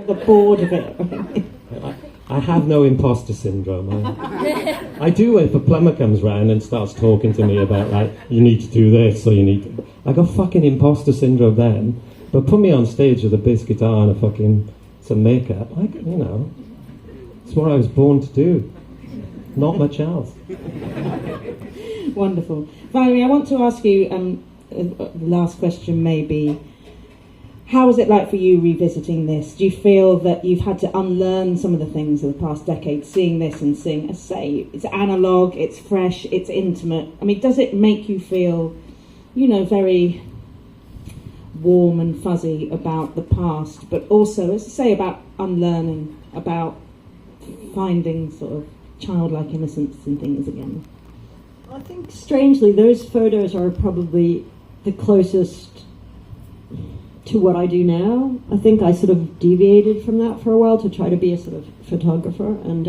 The bored of it. I have no imposter syndrome. I do if a plumber comes round and starts talking to me about, like, you need to do this or you need to... I got fucking imposter syndrome then, but put me on stage with a bass guitar and some makeup, it's what I was born to do. Not much else. Wonderful. Valerie, I want to ask you, the last question maybe, how is it like for you revisiting this? Do you feel that you've had to unlearn some of the things of the past decade, seeing this and seeing, as I say, it's analogue, it's fresh, it's intimate. I mean, does it make you feel, very warm and fuzzy about the past, but also, as I say, about unlearning, about finding sort of childlike innocence and things again? I think, strangely, those photos are probably the closest to what I do now. I think I sort of deviated from that for a while to try to be a sort of photographer, and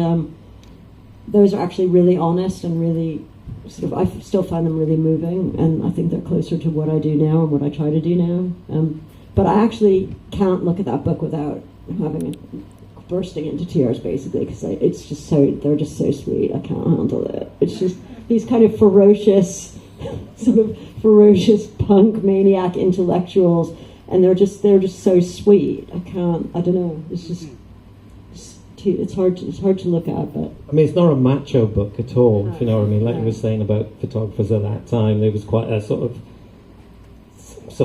those are actually really honest and really sort of, I still find them really moving, and I think they're closer to what I do now and what I try to do now. But I actually can't look at that book without bursting into tears, basically, because they're just so sweet. I can't handle it. It's just these kind of ferocious punk maniac intellectuals, and they're just so sweet. I don't know. It's hard to look at, but I mean, it's not a macho book at all, if you know what I mean. Like you were saying about photographers at that time, there was quite a sort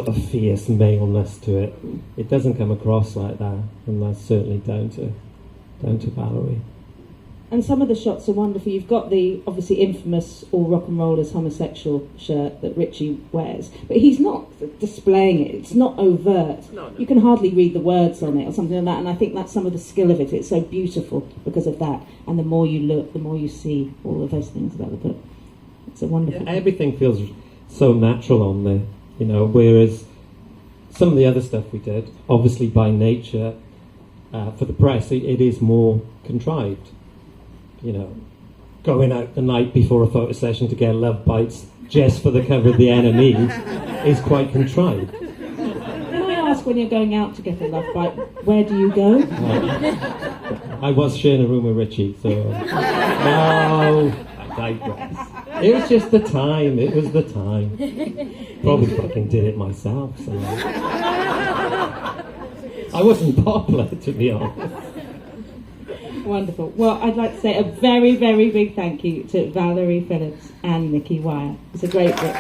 of fierce maleness to it. It doesn't come across like that, and that's certainly down to Valerie. And some of the shots are wonderful. You've got the obviously infamous all rock and rollers homosexual shirt that Richie wears, but he's not displaying it. It's not overt. No. You can hardly read the words on it or something like that, and I think that's some of the skill of it. It's so beautiful because of that, and the more you look, the more you see all of those things about the book. It's a wonderful... Yeah, everything feels so natural on there, whereas some of the other stuff we did, obviously by nature, for the press, it is more contrived. Going out the night before a photo session to get love bites just for the cover of the NME is quite contrived. Can I ask, when you're going out to get a love bite, where do you go? I was sharing a room with Richie, so... No, I digress. It was just the time, it was the time. Probably fucking did it myself, so... I wasn't popular, to be honest. Wonderful. Well, I'd like to say a very, very big thank you to Valerie Phillips and Nicky Wire. It's a great book.